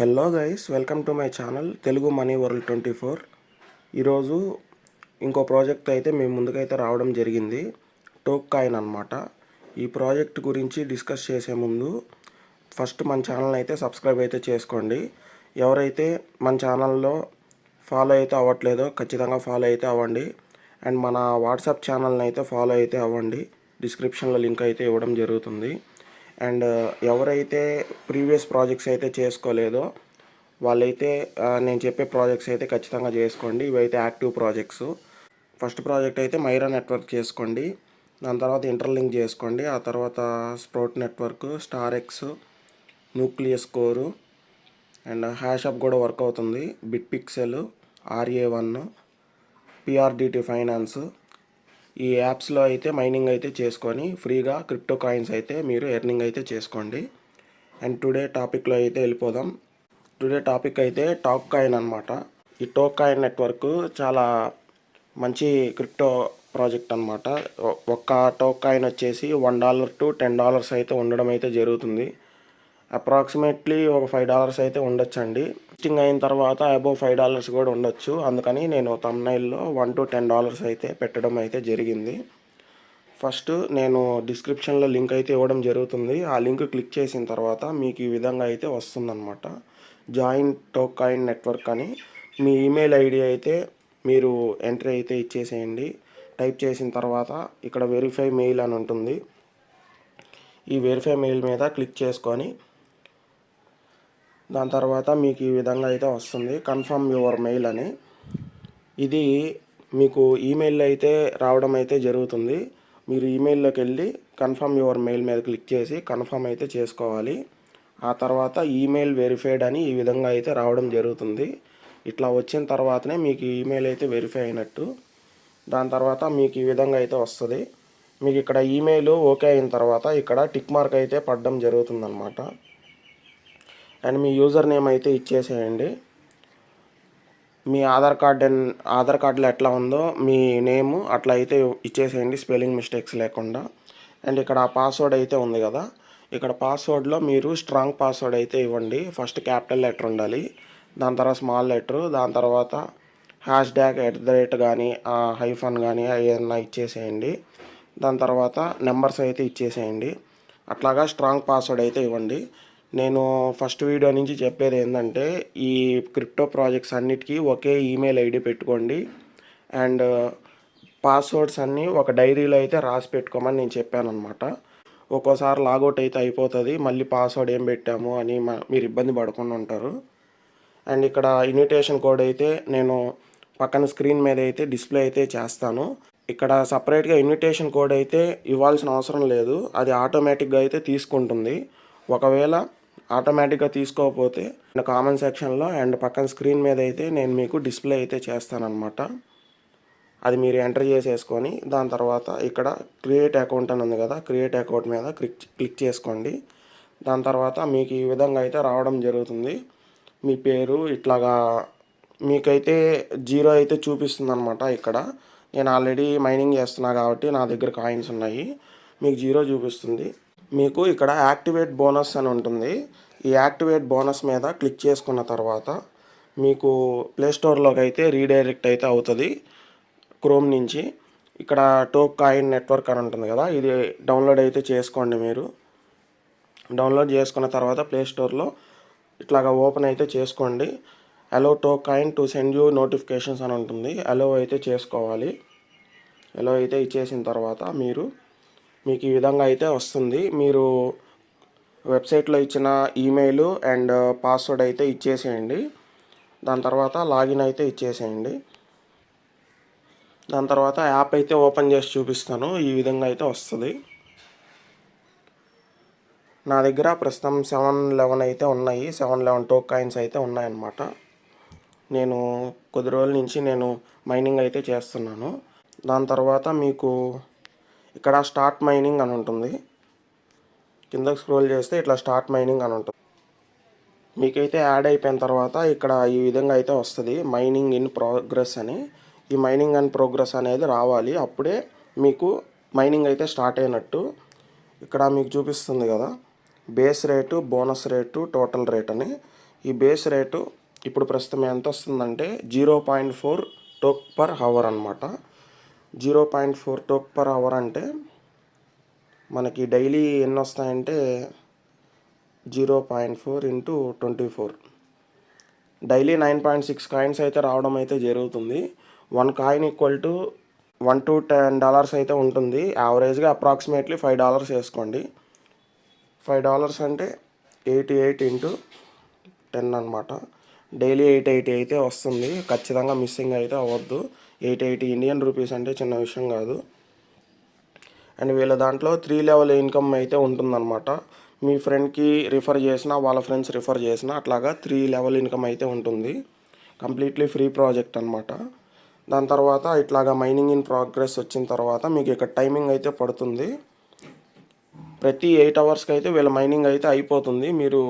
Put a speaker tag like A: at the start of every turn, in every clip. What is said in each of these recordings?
A: Hello guys, welcome to my channel Telugu money world 24. ఈరోజు ఇంకో project అయితే మేము ముందుకైతే రావడం జరిగింది. టోక్ కాయిన్ అనమాట. ఈ ప్రాజెక్ట్ గురించి డిస్కస్ చేసే ముందు ఫస్ట్ మన ఛానల్ అయితే సబ్స్క్రైబ్ అయితే చేసుకోండి. ఎవరైతే మన ఛానల్లో ఫాలో అయితే అవ్వట్లేదో ఖచ్చితంగా ఫాలో అయితే అవ్వండి. అండ్ మన వాట్సాప్ ఛానల్ని అయితే ఫాలో అయితే అవ్వండి. డిస్క్రిప్షన్లో లింక్ అయితే ఇవ్వడం జరుగుతుంది. అండ్ ఎవరైతే ప్రీవియస్ ప్రాజెక్ట్స్ అయితే చేసుకోలేదో వాళ్ళైతే నేను చెప్పే ప్రాజెక్ట్స్ అయితే ఖచ్చితంగా చేసుకోండి. ఇవైతే యాక్టివ్ ప్రాజెక్ట్స్. ఫస్ట్ ప్రాజెక్ట్ అయితే మైరా నెట్వర్క్ చేసుకోండి. దాని తర్వాత ఇంటర్లింక్ చేసుకోండి. ఆ తర్వాత sprout network, star X, nucleus కోరు అండ్ హ్యాష్ అప్ కూడా వర్క్ అవుతుంది. Bit pixel, RA1, PRDT finance. ఈ యాప్స్లో అయితే మైనింగ్ అయితే చేసుకొని ఫ్రీగా క్రిప్టో కాయిన్స్ అయితే మీరు ఎర్నింగ్ అయితే చేసుకోండి. అండ్ టుడే టాపిక్లో అయితే వెళ్ళిపోదాం. టుడే టాపిక్ అయితే టాక్ కాయిన్ అనమాట. ఈ టోక్ కాయిన్ నెట్వర్క్ చాలా మంచి క్రిప్టో ప్రాజెక్ట్ అనమాట. ఒక్క టోక్ కాయిన్ వచ్చేసి $1 to $10 అయితే ఉండడం అయితే జరుగుతుంది. అప్రాక్సిమేట్లీ ఒక $5 అయితే ఉండొచ్చండి. లిస్టింగ్ అయిన తర్వాత అబోవ్ $5 కూడా ఉండొచ్చు. అందుకని నేను థంబ్నెయిల్లో $1 to $10 అయితే పెట్టడం అయితే జరిగింది. ఫస్ట్ నేను డిస్క్రిప్షన్లో లింక్ అయితే ఇవ్వడం జరుగుతుంది. ఆ లింక్ క్లిక్ చేసిన తర్వాత మీకు ఈ విధంగా అయితే వస్తుందన్నమాట. జాయిన్ టోక్ కాయిన్ నెట్వర్క్ అని మీ ఈమెయిల్ ఐడి అయితే మీరు ఎంట్రీ అయితే ఇచ్చేసేయండి. టైప్ చేసిన తర్వాత ఇక్కడ వెరిఫై మెయిల్ అని ఉంటుంది. ఈ వెరిఫై మెయిల్ మీద క్లిక్ చేసుకొని దాని తర్వాత మీకు ఈ విధంగా అయితే వస్తుంది, కన్ఫర్మ్ యువర్ మెయిల్ అని. ఇది మీకు ఈమెయిల్ అయితే రావడం అయితే జరుగుతుంది. మీరు ఈమెయిల్లోకి వెళ్ళి కన్ఫర్మ్ యువర్ మెయిల్ మీద క్లిక్ చేసి కన్ఫర్మ్ అయితే చేసుకోవాలి. ఆ తర్వాత ఈమెయిల్ వెరిఫైడ్ అని ఈ విధంగా అయితే రావడం జరుగుతుంది. ఇట్లా వచ్చిన తర్వాతనే మీకు ఈమెయిల్ అయితే వెరిఫై అయినట్టు. దాని తర్వాత మీకు ఈ విధంగా అయితే వస్తుంది. మీకు ఇక్కడ ఈమెయిల్ ఓకే అయిన తర్వాత ఇక్కడ టిక్ మార్క్ అయితే పడడం జరుగుతుందన్నమాట. అండ్ మీ యూజర్ నేమ్ అయితే ఇచ్చేసేయండి. మీ ఆధార్ కార్డులో ఎట్లా ఉందో మీ నేము అట్లా అయితే ఇచ్చేసేయండి, స్పెల్లింగ్ మిస్టేక్స్ లేకుండా. అండ్ ఇక్కడ పాస్వర్డ్ అయితే ఉంది కదా, ఇక్కడ పాస్వర్డ్లో మీరు స్ట్రాంగ్ పాస్వర్డ్ అయితే ఇవ్వండి. ఫస్ట్ క్యాపిటల్ లెటర్ ఉండాలి, దాని తర్వాత స్మాల్ లెటరు, దాని తర్వాత #@ కానీ హైఫన్ కానీ ఏదన్నా ఇచ్చేసేయండి. దాని తర్వాత నెంబర్స్ అయితే ఇచ్చేసేయండి. అట్లాగా స్ట్రాంగ్ పాస్వర్డ్ అయితే ఇవ్వండి. నేను ఫస్ట్ వీడియో నుంచి చెప్పేది ఏంటంటే ఈ క్రిప్టో ప్రాజెక్ట్స్ అన్నిటికీ ఒకే ఈమెయిల్ ఐడి పెట్టుకోండి. అండ్ పాస్వర్డ్స్ అన్నీ ఒక డైరీలో అయితే రాసి పెట్టుకోమని నేను చెప్పాను అనమాట. ఒక్కోసారి లాగౌట్ అయితే అయిపోతుంది, మళ్ళీ పాస్వర్డ్ ఏం పెట్టాము అని మీరు ఇబ్బంది పడకుండా ఉంటారు. అండ్ ఇక్కడ ఇన్విటేషన్ కోడ్ అయితే నేను పక్కన స్క్రీన్ మీద అయితే డిస్ప్లే అయితే చేస్తాను. ఇక్కడ సపరేట్గా ఇన్విటేషన్ కోడ్ అయితే ఇవ్వాల్సిన అవసరం లేదు, అది ఆటోమేటిక్గా అయితే తీసుకుంటుంది. ఒకవేళ ఆటోమేటిక్గా తీసుకోకపోతే కామెంట్ సెక్షన్లో అండ్ పక్కన స్క్రీన్ మీద అయితే నేను మీకు డిస్ప్లే అయితే చేస్తానన్నమాట. అది మీరు ఎంటర్ చేసేసుకొని దాని తర్వాత ఇక్కడ క్రియేట్ అకౌంట్ అని ఉంది కదా, క్రియేట్ అకౌంట్ మీద క్లిక్ చేసుకోండి. దాని తర్వాత మీకు ఈ విధంగా అయితే రావడం జరుగుతుంది. మీ పేరు ఇట్లాగా మీకైతే 0 అయితే చూపిస్తుంది అనమాట. ఇక్కడ నేను ఆల్రెడీ మైనింగ్ చేస్తున్నా కాబట్టి నా దగ్గర కాయిన్స్ ఉన్నాయి. మీకు 0 చూపిస్తుంది. మీకు ఇక్కడ యాక్టివేట్ బోనస్ అని ఉంటుంది. ఈ యాక్టివేట్ బోనస్ మీద క్లిక్ చేసుకున్న తర్వాత మీకు ప్లేస్టోర్లోకి అయితే రీడైరెక్ట్ అయితే అవుతుంది క్రోమ్ నుంచి. ఇక్కడ టోక్ కాయిన్ నెట్వర్క్ అని ఉంటుంది కదా, ఇది డౌన్లోడ్ అయితే చేసుకోండి. మీరు డౌన్లోడ్ చేసుకున్న తర్వాత ప్లేస్టోర్లో ఇట్లాగా ఓపెన్ అయితే చేసుకోండి. Allow tok coin to send you notifications అని ఉంటుంది, అలో అయితే చేసుకోవాలి. అలో అయితే ఇచ్చేసిన తర్వాత మీకు ఈ విధంగా అయితే వస్తుంది. మీరు వెబ్సైట్లో ఇచ్చిన ఈమెయిల్ అండ్ పాస్వర్డ్ అయితే ఇచ్చేసేయండి. దాని తర్వాత లాగిన్ అయితే ఇచ్చేసేయండి. దాని తర్వాత యాప్ అయితే ఓపెన్ చేసి చూపిస్తాను. ఈ విధంగా అయితే వస్తుంది. నా దగ్గర ప్రస్తుతం 711 అయితే ఉన్నాయి, 711 టోక్ కాయిన్స్ అయితే ఉన్నాయన్నమాట. నేను కొద్ది రోజుల నుంచి మైనింగ్ అయితే చేస్తున్నాను. దాని తర్వాత మీకు ఇక్కడ స్టార్ట్ మైనింగ్ అని ఉంటుంది, కిందకి స్క్రోల్ చేస్తే ఇట్లా స్టార్ట్ మైనింగ్ అని ఉంటుంది. మీకైతే యాడ్ అయిపోయిన తర్వాత ఇక్కడ ఈ విధంగా అయితే వస్తుంది, మైనింగ్ ఇన్ ప్రోగ్రెస్ అని. ఈ మైనింగ్ ఇన్ ప్రోగ్రెస్ అనేది రావాలి, అప్పుడే మీకు మైనింగ్ అయితే స్టార్ట్ అయినట్టు. ఇక్కడ మీకు చూపిస్తుంది కదా, base rate, bonus rate, total rate అని. ఈ బేస్ రేటు ఇప్పుడు ప్రస్తుతం ఎంత వస్తుందంటే 0.4 టోక్ పర్ అవర్ అనమాట. 0.4 టోక్ పర్ అవర్ అంటే మనకి డైలీ ఎన్ని వస్తాయంటే 0.4 ఇంటూ 24, డైలీ 9.6 కాయిన్స్ అయితే రావడం అయితే జరుగుతుంది. 1 కాయిన్ ఈక్వల్ టు $1 to $10 అయితే ఉంటుంది. యావరేజ్గా అప్రాక్సిమేట్లీ $5 వేసుకోండి. $5 అంటే 88 ఇంటూ 10 అనమాట. డైలీ 880 అయితే వస్తుంది. ఖచ్చితంగా మిస్సింగ్ అయితే అవ్వద్దు. 880 ఇండియన్ రూపీస్ అంటే చిన్న విషయం కాదు. అండ్ వీళ్ళ దాంట్లో 3 లెవెల్ ఇన్కమ్ అయితే ఉంటుందన్నమాట. మీ ఫ్రెండ్కి రిఫర్ చేసినా, వాళ్ళ ఫ్రెండ్స్ రిఫర్ చేసినా అట్లాగా 3 లెవెల్ ఇన్కమ్ అయితే ఉంటుంది. కంప్లీట్లీ ఫ్రీ ప్రాజెక్ట్ అనమాట. దాని తర్వాత ఇట్లాగా మైనింగ్ ఇన్ ప్రోగ్రెస్ వచ్చిన తర్వాత మీకు ఇక్కడ టైమింగ్ అయితే పడుతుంది. ప్రతి 8 అవర్స్కి అయితే వీళ్ళ మైనింగ్ అయితే అయిపోతుంది. మీరు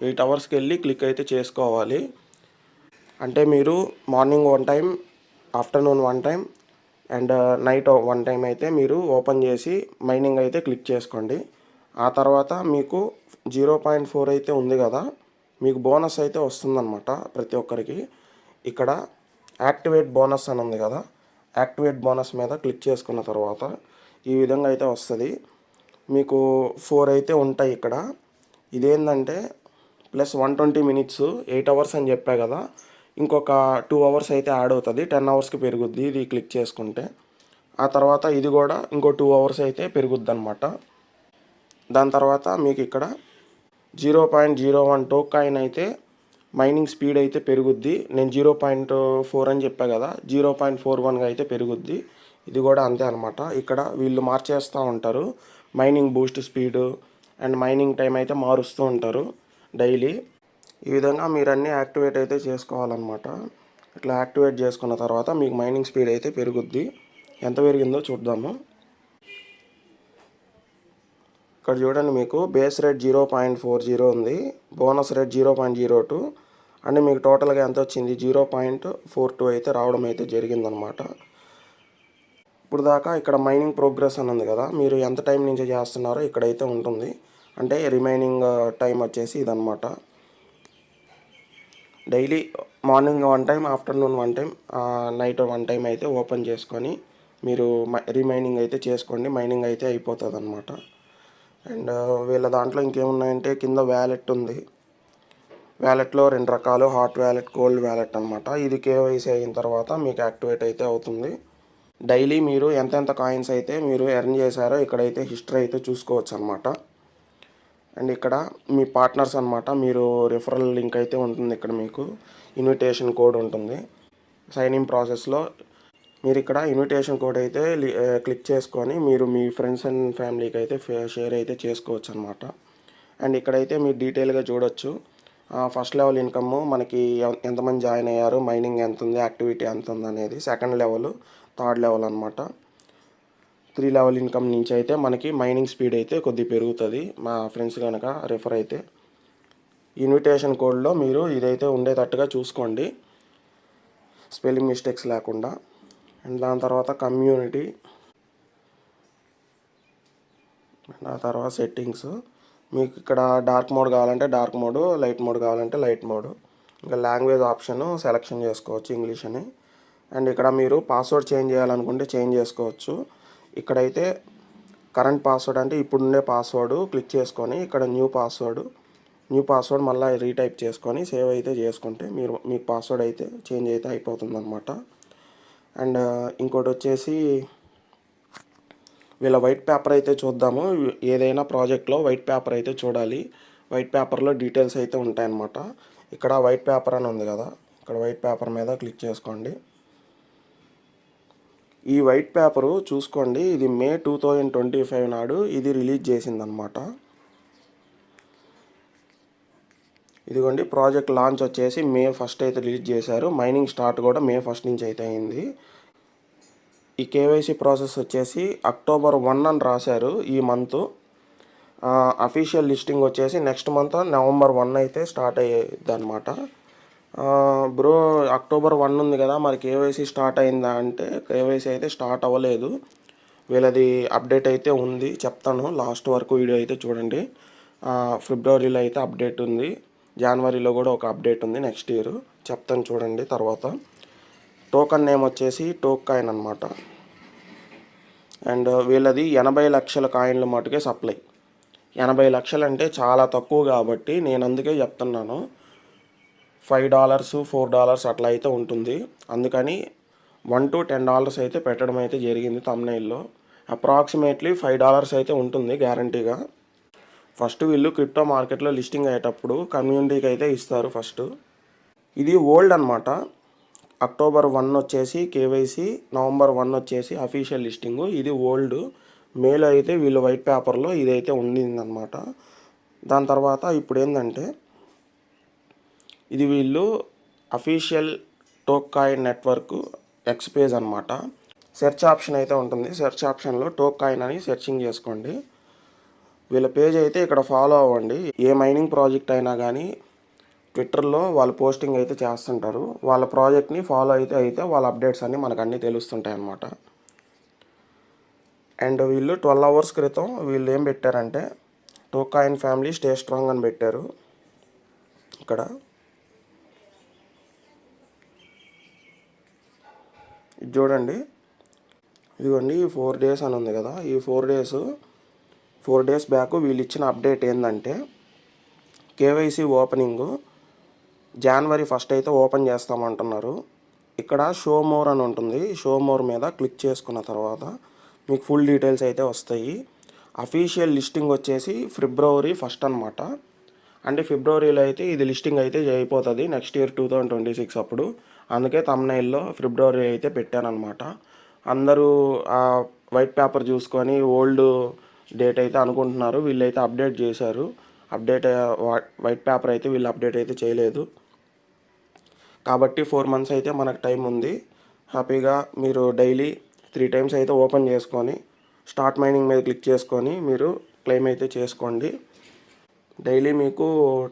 A: 8 అవర్స్కి వెళ్ళి క్లిక్ అయితే చేసుకోవాలి. అంటే మీరు morning 1 time, afternoon 1 time and night 1 time అయితే మీరు ఓపెన్ చేసి మైనింగ్ అయితే క్లిక్ చేసుకోండి. ఆ తర్వాత మీకు 0.4 అయితే ఉంది కదా, మీకు బోనస్ అయితే వస్తుందన్నమాట ప్రతి ఒక్కరికి. ఇక్కడ యాక్టివేట్ బోనస్ అని ఉంది కదా, యాక్టివేట్ బోనస్ మీద క్లిక్ చేసుకున్న తర్వాత ఈ విధంగా అయితే వస్తుంది. మీకు 4 అయితే ఉంటాయి ఇక్కడ. ఇదేంటంటే ప్లస్ 120 మినిట్స్, 8 అవర్స్ అని చెప్పా కదా, ఇంకొక 2 అవర్స్ అయితే యాడ్ అవుతుంది. 10 అవర్స్కి పెరుగుద్ది ఇది క్లిక్ చేసుకుంటే. ఆ తర్వాత ఇది కూడా ఇంకో 2 అవర్స్ అయితే పెరుగుద్ది అనమాట. దాని తర్వాత మీకు ఇక్కడ 0.01 టోక్ కాయిన్ అయితే మైనింగ్ స్పీడ్ అయితే పెరుగుద్ది. నేను 0.4 అని చెప్పా కదా, 0.41గా అయితే పెరుగుద్ది. ఇది కూడా అంతే అనమాట. ఇక్కడ వీళ్ళు మార్చేస్తూ ఉంటారు mining Boost speed and mining time అయితే మారుస్తూ ఉంటారు డైలీ. ఈ విధంగా మీరు అన్నీ యాక్టివేట్ అయితే చేసుకోవాలన్నమాట. ఇట్లా యాక్టివేట్ చేసుకున్న తర్వాత మీకు మైనింగ్ స్పీడ్ అయితే పెరుగుద్ది. ఎంత పెరిగిందో చూద్దాము. ఇక్కడ చూడండి, మీకు బేస్ రేట్ 0.40 ఉంది, బోనస్ రేట్ 0.02 అంటే మీకు టోటల్గా ఎంత వచ్చింది 0.42 అయితే రావడం అయితే జరిగిందనమాట. ఇప్పుడు దాకా ఇక్కడ మైనింగ్ ప్రోగ్రెస్ అని ఉంది కదా, మీరు ఎంత టైం నుంచి చేస్తున్నారో ఇక్కడైతే ఉంటుంది. అంటే రిమైనింగ్ టైం వచ్చేసి ఇదనమాట. Daily morning 1 time, afternoon 1 time, night 1 time అయితే ఓపెన్ చేసుకొని మీరు రిమైనింగ్ అయితే చేసుకోండి. మైనింగ్ అయితే అయిపోతుంది అనమాట. అండ్ వీళ్ళ దాంట్లో ఇంకేమున్నాయంటే కింద వ్యాలెట్ ఉంది. వ్యాలెట్లో 2 రకాలు, హాట్ వ్యాలెట్, కోల్డ్ వ్యాలెట్ అనమాట. ఇది కేవైసీ అయిన తర్వాత మీకు యాక్టివేట్ అయితే అవుతుంది. డైలీ మీరు ఎంతెంత కాయిన్స్ అయితే మీరు ఎర్న్ చేశారో ఇక్కడైతే హిస్టరీ అయితే చూసుకోవచ్చు అనమాట. అండ్ ఇక్కడ మీ పార్ట్నర్స్ అనమాట, మీరు రిఫరల్ లింక్ అయితే ఉంటుంది. ఇక్కడ మీకు ఇన్విటేషన్ కోడ్ ఉంటుంది. సైన్ ఇన్ ప్రాసెస్లో మీరు ఇక్కడ ఇన్విటేషన్ కోడ్ అయితే క్లిక్ చేసుకొని మీరు మీ ఫ్రెండ్స్ అండ్ ఫ్యామిలీకి అయితే షేర్ అయితే చేసుకోవచ్చు అనమాట. అండ్ ఇక్కడైతే మీరు డీటెయిల్గా చూడొచ్చు. ఫస్ట్ లెవెల్ ఇన్కమ్ మనకి ఎంతమంది జాయిన్ అయ్యారు, మైనింగ్ ఎంత ఉంది, యాక్టివిటీ ఎంత ఉంది అనేది. సెకండ్ లెవెల్, థర్డ్ లెవెల్ అనమాట. 3 లెవెల్ ఇన్కమ్ నుంచి అయితే మనకి మైనింగ్ స్పీడ్ అయితే కొద్దిగా పెరుగుతుంది. మా ఫ్రెండ్స్ కనుక రిఫర్ అయితే ఇన్విటేషన్ కోడ్లో మీరు ఇదైతే ఉండేటట్టుగా చూసుకోండి, స్పెల్లింగ్ మిస్టేక్స్ లేకుండా. అండ్ దాని తర్వాత కమ్యూనిటీ, అండ్ ఆ తర్వాత సెట్టింగ్స్. మీకు ఇక్కడ డార్క్ మోడ్ కావాలంటే డార్క్ మోడ్, లైట్ మోడ్ కావాలంటే లైట్ మోడ్. ఇంకా లాంగ్వేజ్ ఆప్షన్ సెలెక్షన్ చేసుకోవచ్చు, ఇంగ్లీష్ అని. అండ్ ఇక్కడ మీరు పాస్వర్డ్ చేంజ్ చేయాలనుకుంటే చేంజ్ చేసుకోవచ్చు. ఇక్కడైతే కరెంట్ పాస్వర్డ్ అంటే ఇప్పుడుండే పాస్వర్డ్ క్లిక్ చేసుకొని ఇక్కడ న్యూ పాస్వర్డ్ మళ్ళీ రీటైప్ చేసుకొని సేవ్ అయితే చేసుకుంటే మీకు పాస్వర్డ్ అయితే చేంజ్ అయితే అయిపోతుంది అనమాట. అండ్ ఇంకోటి వచ్చేసి వీళ్ళ వైట్ పేపర్ అయితే చూద్దాము. ఏదైనా ప్రాజెక్ట్లో వైట్ పేపర్ అయితే చూడాలి. వైట్ పేపర్లో డీటెయిల్స్ అయితే ఉంటాయన్నమాట. ఇక్కడ వైట్ పేపర్ అని ఉంది కదా, ఇక్కడ వైట్ పేపర్ మీద క్లిక్ చేసుకోండి. ఈ వైట్ పేపరు చూసుకోండి, ఇది మే 2025 నాడు ఇది రిలీజ్ చేసిందనమాట. ఇదిగోండి, ప్రాజెక్ట్ లాంచ్ వచ్చేసి మే 1 అయితే రిలీజ్ చేశారు. మైనింగ్ స్టార్ట్ కూడా మే 1 నుంచి అయితే అయింది. ఈ కేవైసీ ప్రాసెస్ వచ్చేసి October 1 అని రాశారు ఈ మంత్. అఫీషియల్ లిస్టింగ్ వచ్చేసి నెక్స్ట్ మంత్ November 1 అయితే స్టార్ట్ అయ్యేది అనమాట. బ్రో October 1 ఉంది కదా, మరి కేవైసీ స్టార్ట్ అయిందా అంటే కేవైసీ అయితే స్టార్ట్ అవ్వలేదు. వీళ్ళది అప్డేట్ అయితే ఉంది, చెప్తాను. లాస్ట్ వరకు వీడియో అయితే చూడండి. ఫిబ్రవరిలో అయితే అప్డేట్ ఉంది. జనవరిలో కూడా ఒక అప్డేట్ ఉంది నెక్స్ట్ ఇయర్, చెప్తాను చూడండి తర్వాత. టోకన్ నేమ్ వచ్చేసి టోక్ కాయిన్ అనమాట. అండ్ వీళ్ళది 80 లక్షల కాయిన్ల మటుకే సప్లై. 80 లక్షలు అంటే చాలా తక్కువ కాబట్టి నేను అందుకే చెప్తున్నాను. $5 $4 అట్లా అయితే ఉంటుంది. అందుకని $1 to $10 అయితే పెట్టడం అయితే జరిగింది థంబ్నెయిల్లో. అప్రాక్సిమేట్లీ $5 అయితే ఉంటుంది గ్యారంటీగా. ఫస్ట్ వీళ్ళు క్రిప్టో మార్కెట్లో లిస్టింగ్ అయ్యేటప్పుడు కమ్యూనిటీకి అయితే ఇస్తారు ఫస్ట్. ఇది ఓల్డ్ అనమాట. అక్టోబర్ 1 వచ్చేసి కేవైసీ, నవంబర్ 1 వచ్చేసి అఫీషియల్ లిస్టింగు. ఇది ఓల్డ్. మేలో అయితే వీళ్ళు వైట్ పేపర్లో ఇదైతే ఉండిందనమాట. దాని తర్వాత ఇప్పుడు ఏంటంటే ఇది వీళ్ళు official took coin network X page అనమాట. సెర్చ్ ఆప్షన్ అయితే ఉంటుంది. సెర్చ్ ఆప్షన్లో టోక్ కాయిన్ అని సెర్చింగ్ చేసుకోండి. వీళ్ళ పేజ్ అయితే ఇక్కడ ఫాలో అవ్వండి. ఏ మైనింగ్ ప్రాజెక్ట్ అయినా కానీ ట్విట్టర్లో వాళ్ళు పోస్టింగ్ అయితే చేస్తుంటారు. వాళ్ళ ప్రాజెక్ట్ని ఫాలో అయితే వాళ్ళ అప్డేట్స్ అన్నీ మనకు అన్నీ తెలుస్తుంటాయి అన్నమాట. అండ్ వీళ్ళు 12 hours క్రితం వీళ్ళు ఏం పెట్టారంటే took coin family stay strong అని పెట్టారు. ఇక్కడ ఇది చూడండి, ఇదిగోండి 4 days అని ఉంది కదా. ఈ 4 days బ్యాక్ వీళ్ళు ఇచ్చిన అప్డేట్ ఏంటంటే కేవైసీ ఓపెనింగ్ January 1 అయితే ఓపెన్ చేస్తామంటున్నారు. ఇక్కడ షో మోర్ అని ఉంటుంది. షో మోర్ మీద క్లిక్ చేసుకున్న తర్వాత మీకు ఫుల్ డీటెయిల్స్ అయితే వస్తాయి. అఫీషియల్ లిస్టింగ్ వచ్చేసి February 1 అనమాట. అంటే ఫిబ్రవరిలో అయితే ఇది లిస్టింగ్ అయితే అయిపోతుంది నెక్స్ట్ ఇయర్ 2026 అప్పుడు. అందుకే థంబ్నెయిల్లో ఫిబ్రవరి అయితే పెట్టానమాట. అందరూ ఆ వైట్ పేపర్ చూసుకొని ఓల్డ్ డేట్ అయితే అనుకుంటున్నారు. వీళ్ళైతే అప్డేట్ చేశారు. వైట్ పేపర్ అయితే వీళ్ళు అప్డేట్ అయితే చేయలేదు. కాబట్టి 4 months అయితే మనకు టైం ఉంది. హ్యాపీగా మీరు డైలీ 3 times అయితే ఓపెన్ చేసుకొని స్టార్ట్ మైనింగ్ మీద క్లిక్ చేసుకొని మీరు క్లెయిమ్ అయితే చేసుకోండి. డైలీ మీకు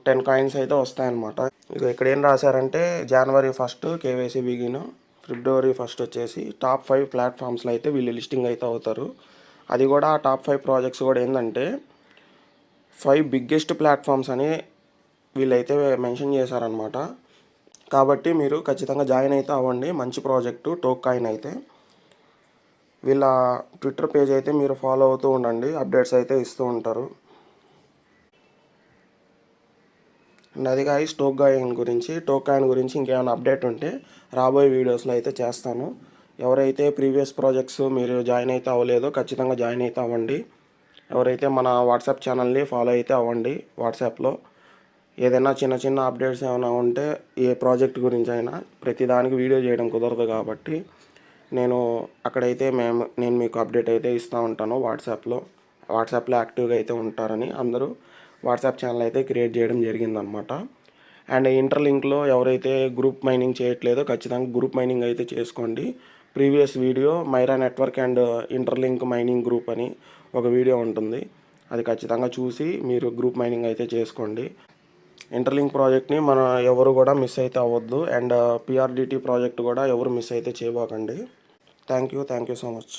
A: 10 coins అయితే వస్తాయన్నమాట. ఇక ఇక్కడ ఏం రాశారంటే January 1 కేవైసీ బిగిన్, February 1 వచ్చేసి టాప్ 5 ప్లాట్ఫామ్స్లో అయితే వీళ్ళు లిస్టింగ్ అయితే అవుతారు. అది కూడా ఆ టాప్ 5 ప్రాజెక్ట్స్ కూడా ఏంటంటే 5 biggest ప్లాట్ఫామ్స్ అని వీళ్ళైతే మెన్షన్ చేశారనమాట. కాబట్టి మీరు ఖచ్చితంగా జాయిన్ అయితే అవ్వండి. మంచి ప్రాజెక్టు టోక్ కాయిన్ అయితే. వీళ్ళ ట్విట్టర్ పేజ్ అయితే మీరు ఫాలో అవుతూ ఉండండి, అప్డేట్స్ అయితే ఇస్తూ ఉంటారు. అండ్ అది గాయ్స్ టోక్ కాయిన్ గురించి ఇంకేమైనా అప్డేట్ ఉంటే రాబోయే వీడియోస్లో అయితే చేస్తాను. ఎవరైతే ప్రీవియస్ ప్రాజెక్ట్స్ మీరు జాయిన్ అయితే అవ్వలేదో ఖచ్చితంగా జాయిన్ అయితే అవ్వండి. ఎవరైతే మన వాట్సాప్ ఛానల్ని ఫాలో అయితే అవ్వండి. వాట్సాప్లో ఏదైనా చిన్న అప్డేట్స్ ఏమైనా ఉంటే ఏ ప్రాజెక్ట్ గురించి అయినా ప్రతిదానికి వీడియో చేయడం కుదరదు కాబట్టి అక్కడైతే నేను మీకు అప్డేట్ అయితే ఇస్తూ ఉంటాను. వాట్సాప్లో యాక్టివ్గా అయితే ఉంటారని అందరూ వాట్సాప్ ఛానల్ అయితే క్రియేట్ చేయడం జరిగిందనమాట. అండ్ ఇంటర్లింక్లో ఎవరైతే గ్రూప్ మైనింగ్ చేయట్లేదో ఖచ్చితంగా గ్రూప్ మైనింగ్ అయితే చేసుకోండి. Previous video Myra network and interlink mining group అని ఒక వీడియో ఉంటుంది. అది ఖచ్చితంగా చూసి మీరు గ్రూప్ మైనింగ్ అయితే చేసుకోండి. ఇంటర్లింక్ ప్రాజెక్ట్ని ఎవరు కూడా మిస్ అయితే అవ్వద్దు. అండ్ PRDT ప్రాజెక్ట్ కూడా ఎవరు మిస్ అయితే చేయబోకండి. Thank you so much.